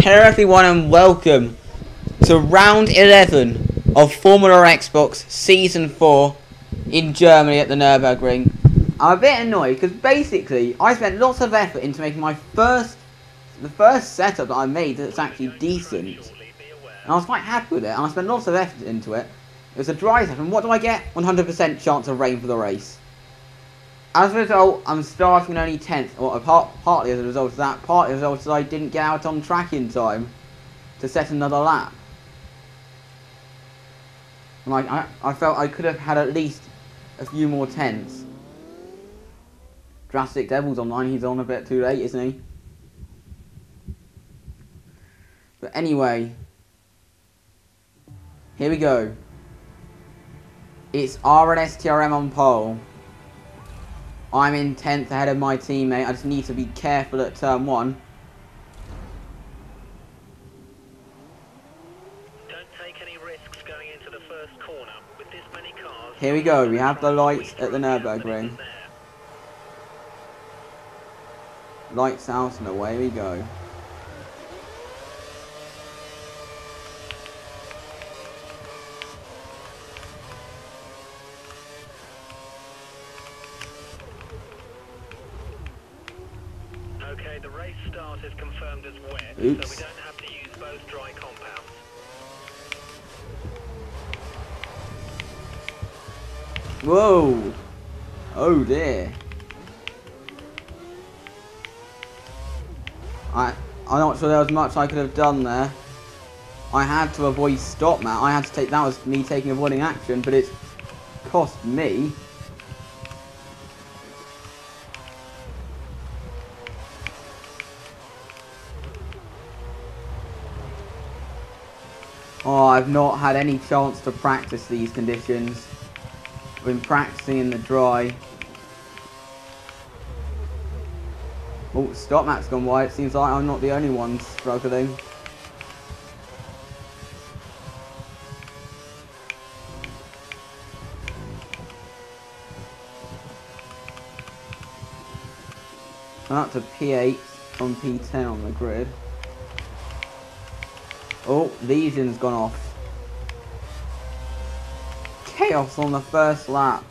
Hello everyone and welcome to round 11 of Formula Xbox Season 4 in Germany at the Nürburgring. I'm a bit annoyed because basically I spent lots of effort into making the first setup that I made that's actually decent. And I was quite happy with it and I spent lots of effort into it. It was a dry setup and what do I get? 100% chance of rain for the race. As a result, I'm starting only 10th, well, partly as a result of that, partly as a result of I didn't get out on track in time to set another lap. Like, I felt I could have had at least a few more tenths. Drastic Devil's online, he's on a bit too late, isn't he? But anyway, here we go. It's RNSTRM on pole. I'm in 10th ahead of my teammate. I just need to be careful at turn 1. Don't take any risks going into the first corner. With this many cars, here we go. We have the lights at the Nürburgring. Lights out and away we go. Okay, the race start is confirmed as wet, Oops. so we don't have to use both dry compounds. Whoa! Oh dear. I'm not sure there was much I could have done there. I had to avoid stop, Matt. I had to take, that was me taking avoiding action, but it's cost me. Oh, I've not had any chance to practice these conditions. I've been practicing in the dry. Oh, stop map's gone wide. It seems like I'm not the only one struggling. I'm up to P8 from P10 on the grid. Oh, Legion's gone off. Chaos on the first lap.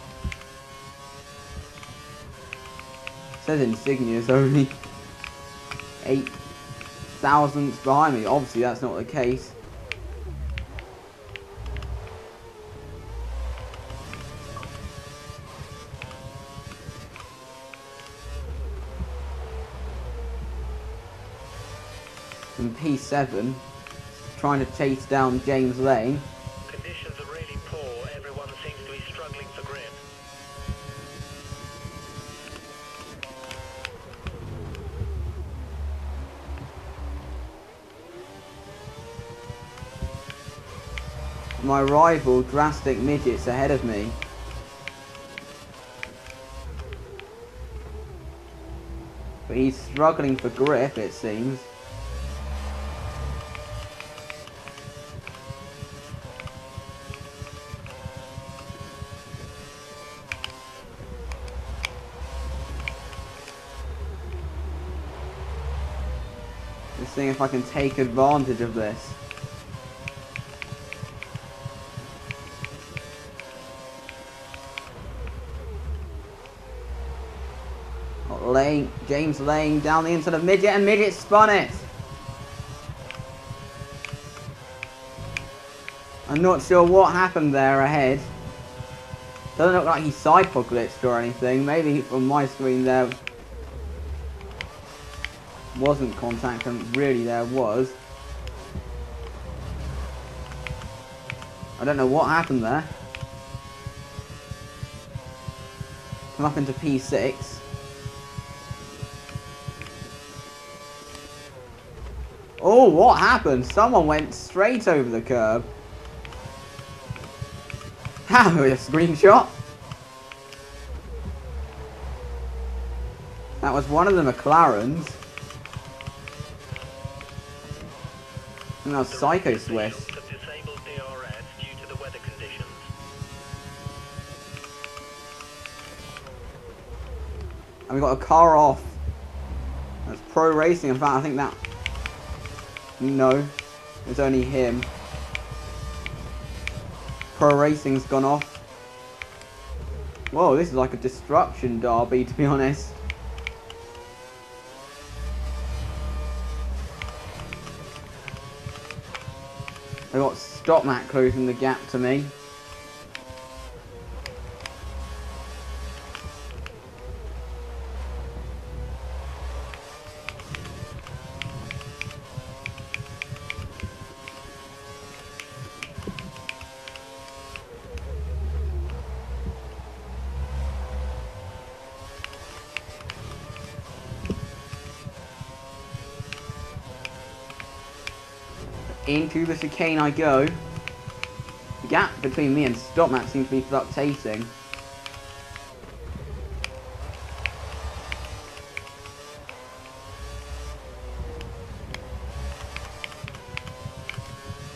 It says Insignia's only 8 thousandths behind me. Obviously that's not the case. And P7 trying to chase down James Lane. Conditions are really poor. Everyone seems to be struggling for grip. My rival, Drastic Midget's ahead of me. But he's struggling for grip, it seems. Just seeing if I can take advantage of this. James laying down the inside of Midget, and Midget spun it. I'm not sure what happened there ahead. Doesn't look like he sidepod glitched or anything. Maybe from my screen there wasn't contact, and really there was. I don't know what happened there. Come up into P6. Oh, what happened? Someone went straight over the curb. How? A screenshot? That was one of the McLarens. And that was Psycho Swiss. And we got a car off. That's pro racing. In fact, I think that No, it's only him. Pro Racing's gone off. Whoa, this is like a destruction derby, to be honest. I got Stopmat closing the gap to me. Into the chicane I go. The gap between me and Stopmat seems to be fluctuating.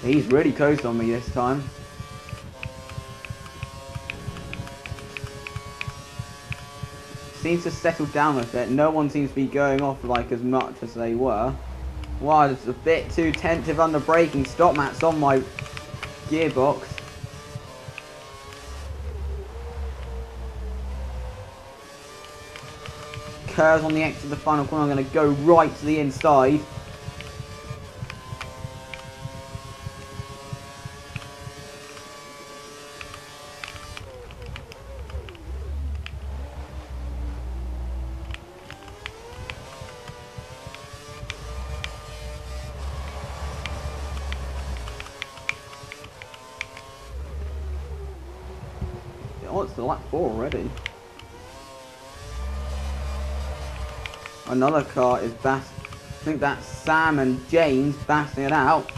He's really close on me this time. Seems to settle down a bit. No one seems to be going off like as much as they were. Wow, it's a bit too tentative under braking. Stopmat's on my gearbox. Curves on the exit of the final corner. I'm going to go right to the inside. Oh, it's the lap 4 already. Another car is I think that's Sam and James battling it out.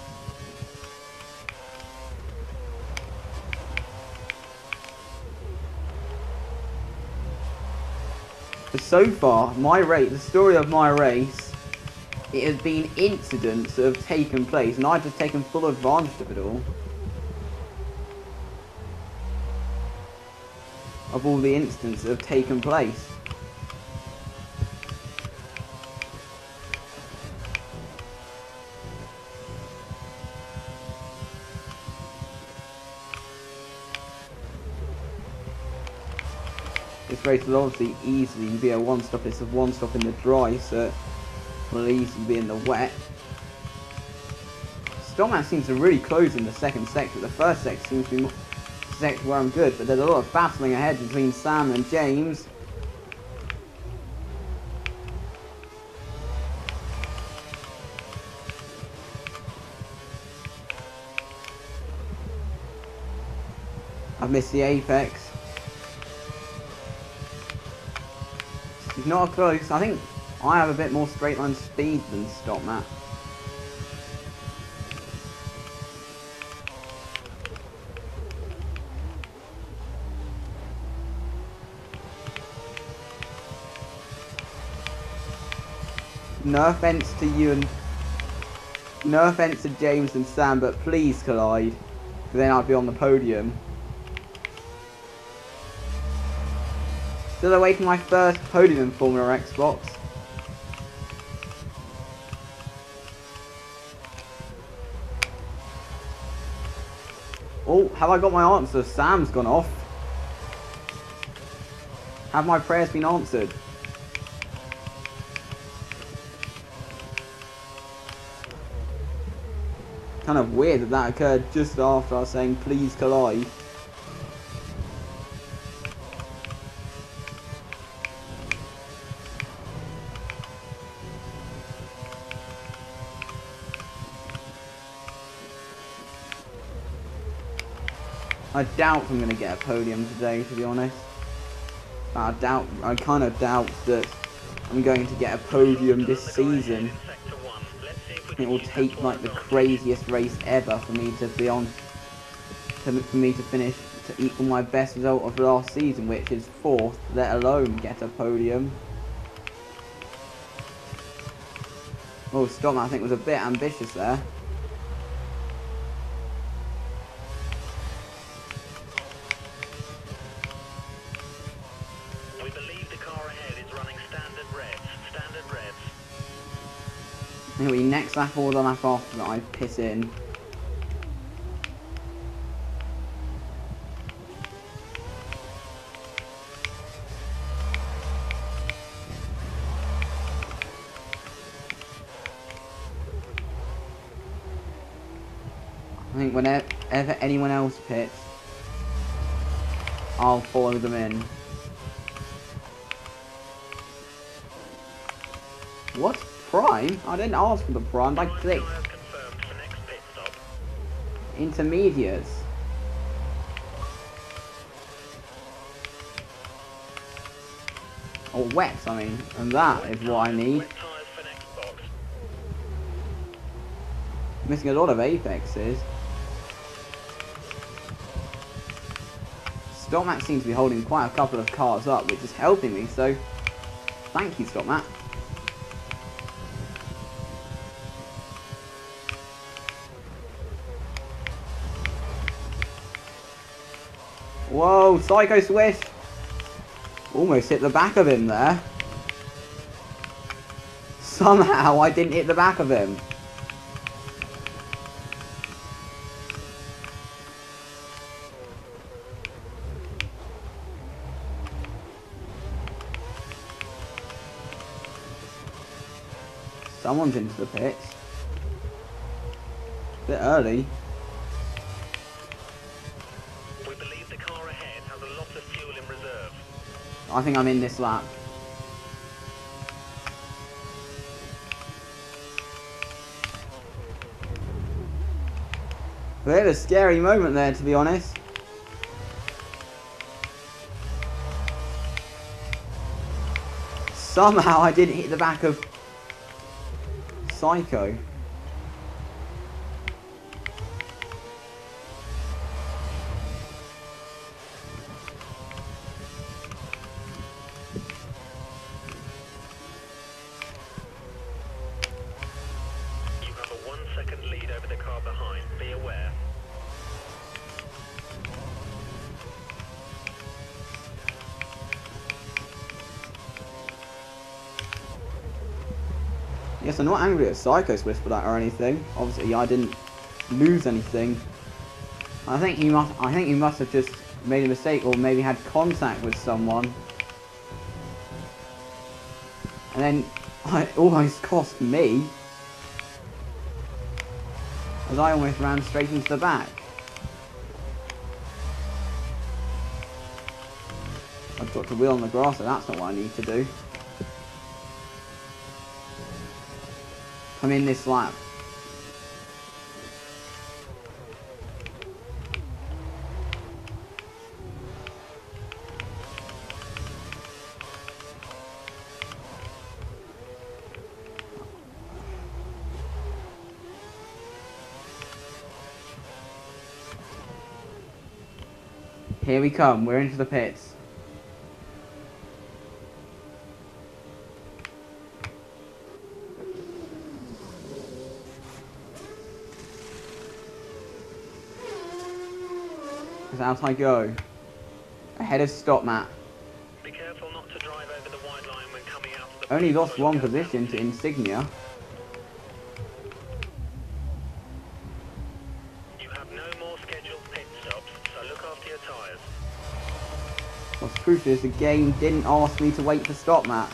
But so far, the story of my race, it has been incidents that have taken place, and I've just taken full advantage of it all. Of all the incidents that have taken place. This race will obviously easily be a one-stop. It's a one-stop in the dry, so it will easily be in the wet. Stopmat seems to really close in the second sector. The first sector seems to be the sector where I'm good, but there's a lot of battling ahead between Sam and James. I've missed the apex. It's not close. I think I have a bit more straight line speed than Stopmat. No offense to you and no offense to James and Sam, but please collide, because then I'd be on the podium. Still awaiting my first podium in Formula Xbox. Oh, have I got my answer? Sam's gone off. Have my prayers been answered? Kind of weird that that occurred just after I was saying please collide. I doubt I'm going to get a podium today, to be honest. I kind of doubt that I'm going to get a podium this season. It will take like the craziest race ever for me to be on, for me to finish, to equal my best result of last season, which is 4th, let alone get a podium. Oh, Stopmat I think was a bit ambitious there. Anyway, next lap or the lap after that I piss in. I think whenever anyone else pits, I'll follow them in. What? Prime? I didn't ask for the prime, I clicked Confirmed for next pit stop. intermediates. Or wets, I mean, and that is what I need. Wet tyres for next box. Missing a lot of apexes. Stopmat seems to be holding quite a couple of cars up, which is helping me, so thank you, Stopmat. Whoa, Psycho Swift! Almost hit the back of him there. Somehow I didn't hit the back of him. Someone's into the pits. Bit early. We believe the car ahead has a lot of fuel in reserve. I think I'm in this lap. Bit of a scary moment there, to be honest. Somehow I didn't hit the back of Psycho. You have a 1 second lead over the car behind. Be aware. Yes, I'm not angry at Psycho Swift for that or anything. Obviously, I didn't lose anything. I think he must have just made a mistake or maybe had contact with someone. And then it almost cost me, as I almost ran straight into the back. I've got to wheel on the grass, so that's not what I need to do. I'm in this lap. Here we come, we're into the pits. Out I go. Ahead of Stopmat. Be careful not to drive over the white line when coming out of the Only lost one position to Insignia. You have no more scheduled pit stops, so look after your tyres. What's truth is the game didn't ask me to wait for Stopmat.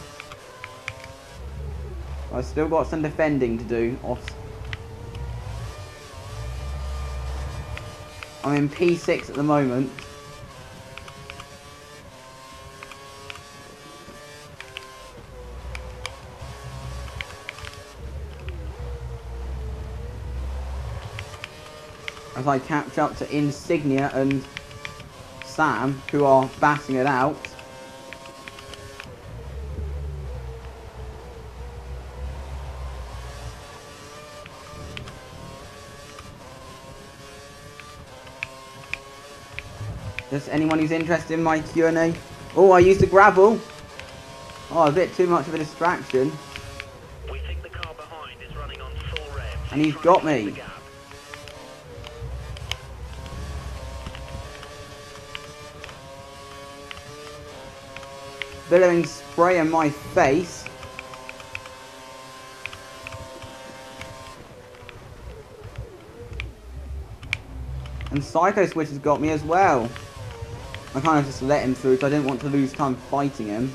I've still got some defending to do. I'm in P6 at the moment. As I catch up to Insignia and Sam, who are batting it out. Just anyone who's interested in my Q&A. Oh, I used a gravel. Oh, a bit too much of a distraction. We think the car behind is running on full revs. And he's got me. Billowing spray in my face. And Psycho Switch has got me as well. I kind of just let him through because I didn't want to lose time fighting him.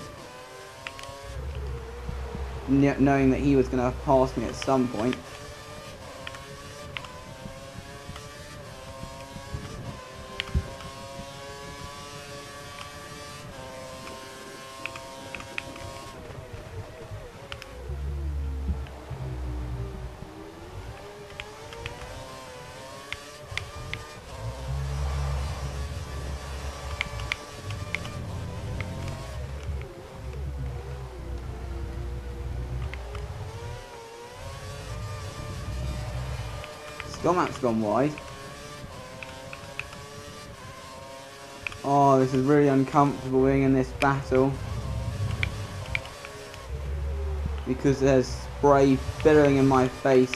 Knowing that he was going to pass me at some point. Stomach's gone wide. Oh, this is really uncomfortable being in this battle. Because there's spray billowing in my face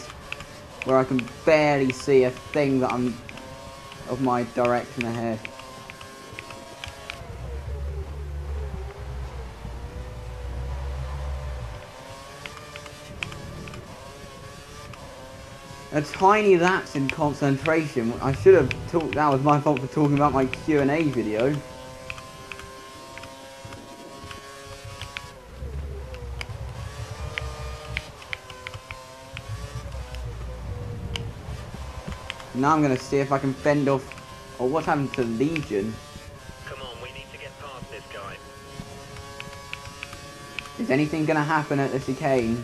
where I can barely see a thing that I'm of my direction ahead. A tiny lapse in concentration. I should have talked. That was my fault for talking about my Q&A video. Now I'm gonna see if I can fend off. Or what happened to Legion? Come on, we need to get past this guy. Is anything gonna happen at the chicane?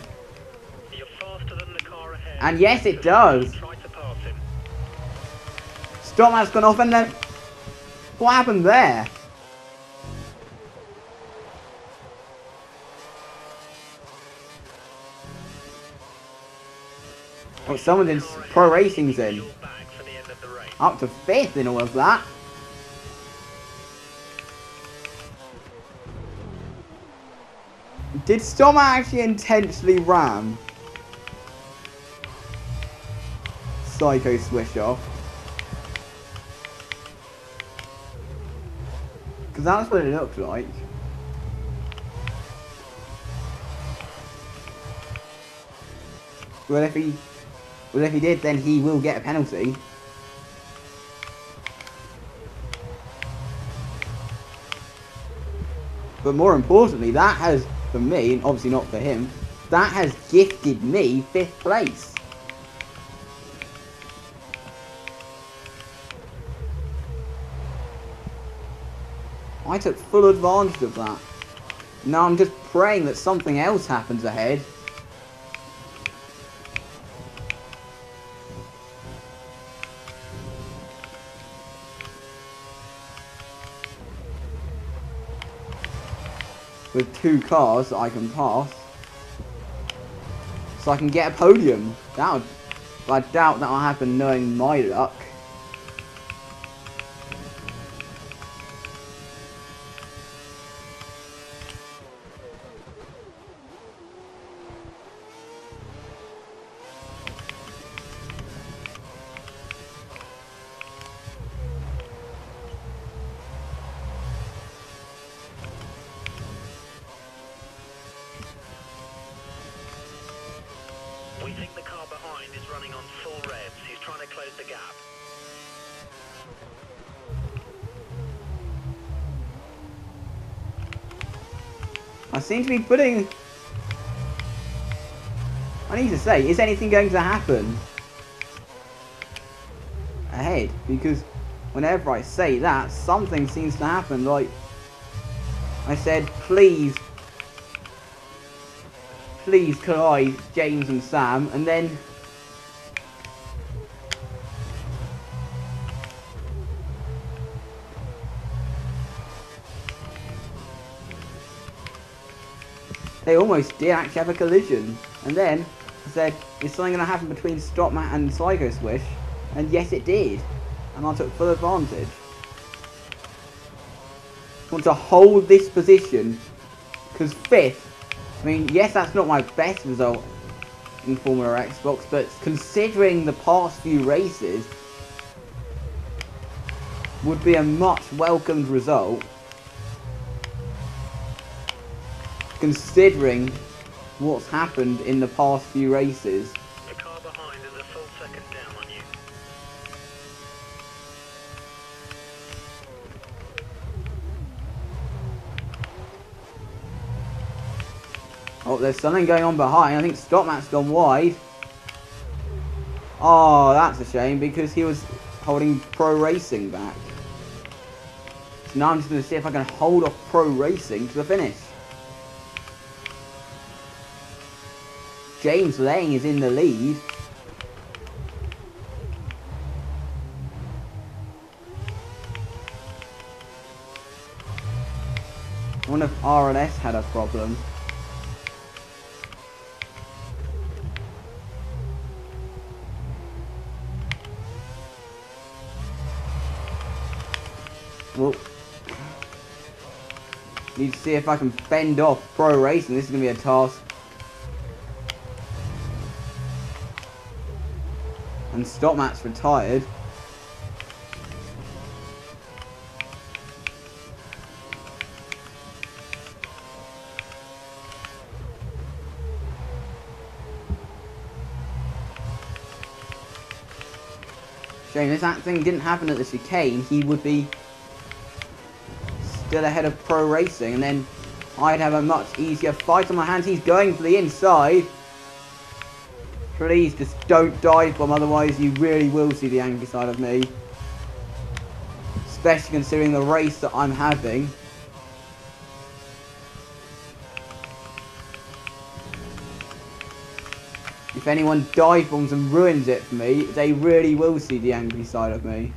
You're faster than the car ahead. And yes, it does. Try to pass him. Stop has gone off and then... What happened there? Oh, someone in Pro Racing's in. You're back for the end of the race. Up to 5th in all of that. Did Stoma actually intentionally ram Psycho Swish off? Because that's what it looks like. Well, if he did, then he will get a penalty. But more importantly, that has, for me, and obviously not for him, that has gifted me 5th place. I took full advantage of that. Now I'm just praying that something else happens ahead. With 2 cars that I can pass. So I can get a podium. I doubt that'll happen knowing my luck. We think the car behind is running on full revs. He's trying to close the gap. I seem to be putting... I need to say, is anything going to happen ahead? Because whenever I say that, something seems to happen. Like, I said, please collide James and Sam, and then they almost did actually have a collision. And then I said, is something going to happen between Stopmat and Psycho Swish? And yes, it did. And I took full advantage. I want to hold this position, because 5th, I mean, yes, that's not my best result in Formula Xbox, but considering the past few races, would be a much welcomed result. Considering what's happened in the past few races. The car behind is a full second down on you. Oh, there's something going on behind. I think Stopmat's gone wide. Oh, that's a shame because he was holding Pro Racing back. So now I'm just going to see if I can hold off Pro Racing to the finish. James Lang is in the lead. I wonder if RLS had a problem. Well, need to see if I can fend off Pro Racing. This is going to be a task. And Stopmat's retired. Shame if that thing didn't happen at the chicane, he would be still ahead of Pro Racing, and then I'd have a much easier fight on my hands. He's going for the inside. Please just don't dive bomb, otherwise you really will see the angry side of me. Especially considering the race that I'm having. If anyone dive bombs and ruins it for me, they really will see the angry side of me.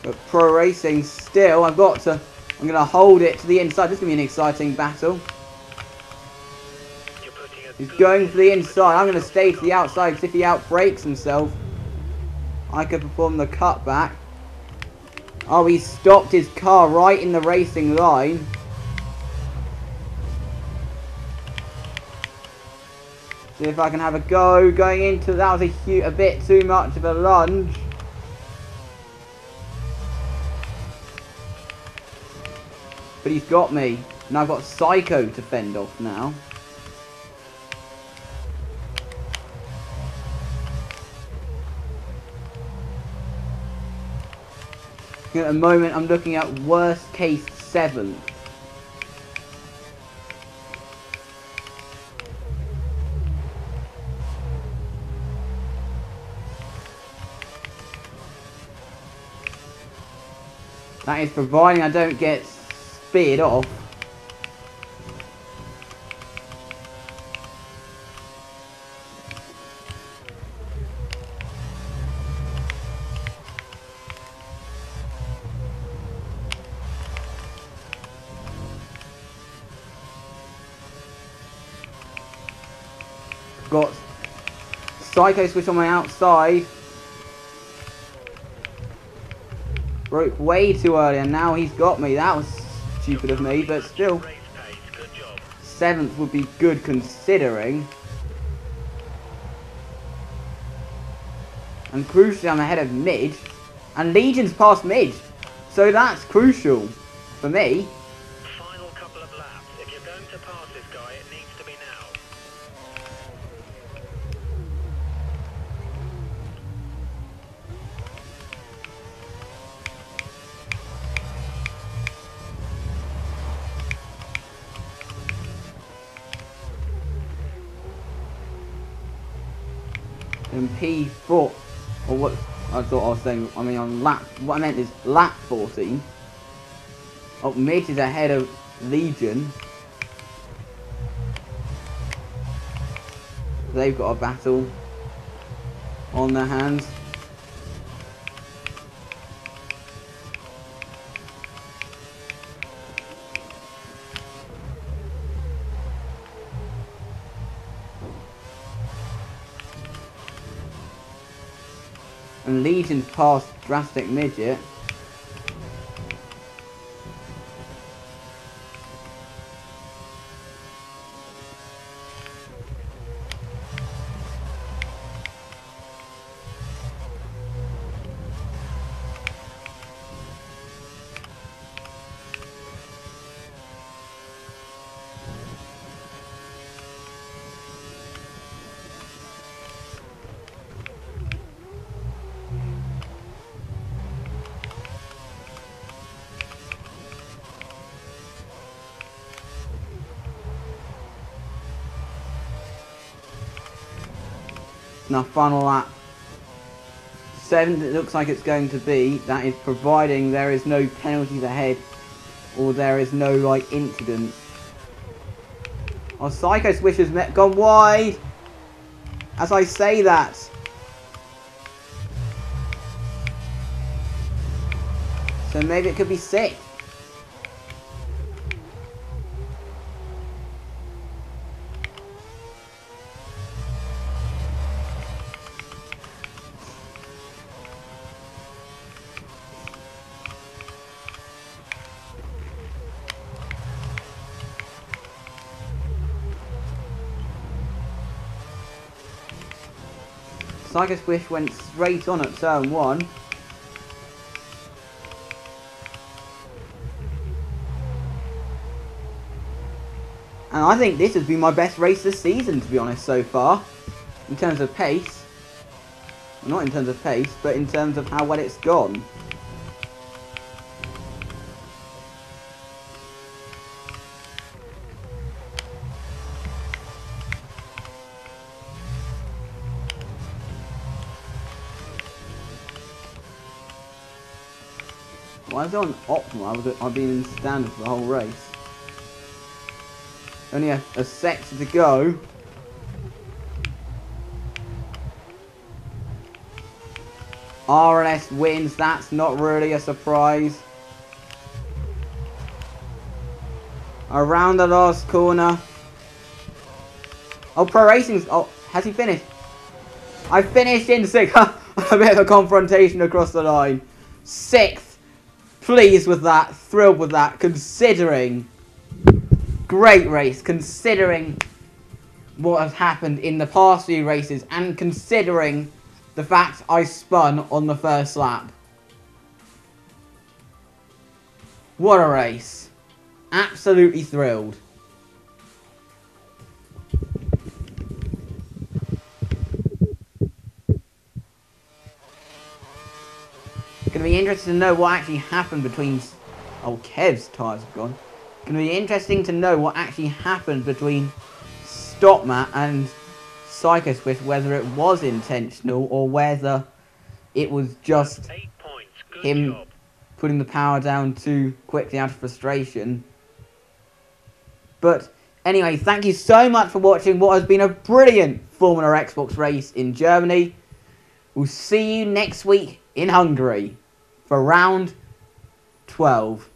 But Pro Racing still, I'm going to hold it to the inside. This is going to be an exciting battle. He's going for the inside. I'm going to stay to the outside because if he outbrakes himself, I could perform the cutback. Oh, he stopped his car right in the racing line. See if I can have a go going into that. Was a bit too much of a lunge. But he's got me. And I've got Psycho to fend off now. At the moment, I'm looking at worst case 7th. That is providing I don't get speared off. Got Psycho switch on my outside. Broke way too early and now he's got me. That was stupid of me, but still 7th would be good considering. And crucially I'm ahead of Midge. And Legion's past Midge. So that's crucial for me. Final couple of laps. If you're going to pass this guy, it needs to be now. And P4, or what I thought I was saying, I mean on lap, what I meant is lap 14. Oh, Midge is ahead of Legion. They've got a battle on their hands. And Legion's past Drastic Midget. Now final lap. 7th it looks like it's going to be. That is providing there is no penalties ahead. Or there is no, like, incidents. Oh, Psycho Swish has gone wide. As I say that. So maybe it could be 6th. Psycho Swish went straight on at turn 1. And I think this has been my best race this season, to be honest, so far. In terms of pace. Well, not in terms of pace, but in terms of how well it's gone. Why is it on optimal? I've been in standard for the whole race. Only a sector to go. RLS wins. That's not really a surprise. Around the last corner. Oh, Pro Racing's... Oh, has he finished? I finished in 6th. A bit of a confrontation across the line. 6th. Pleased with that, thrilled with that, considering, great race, considering what has happened in the past few races, and considering the fact I spun on the first lap. What a race. Absolutely thrilled. Going to be interesting to know what actually happened between... Oh, Kev's tyres have gone. Going to be interesting to know what actually happened between Stopmat and Psycho Swift, whether it was intentional or whether it was just him putting the power down too quickly out of frustration. But anyway, thank you so much for watching what has been a brilliant Formula Xbox race in Germany. We'll see you next week in Hungary for round 12.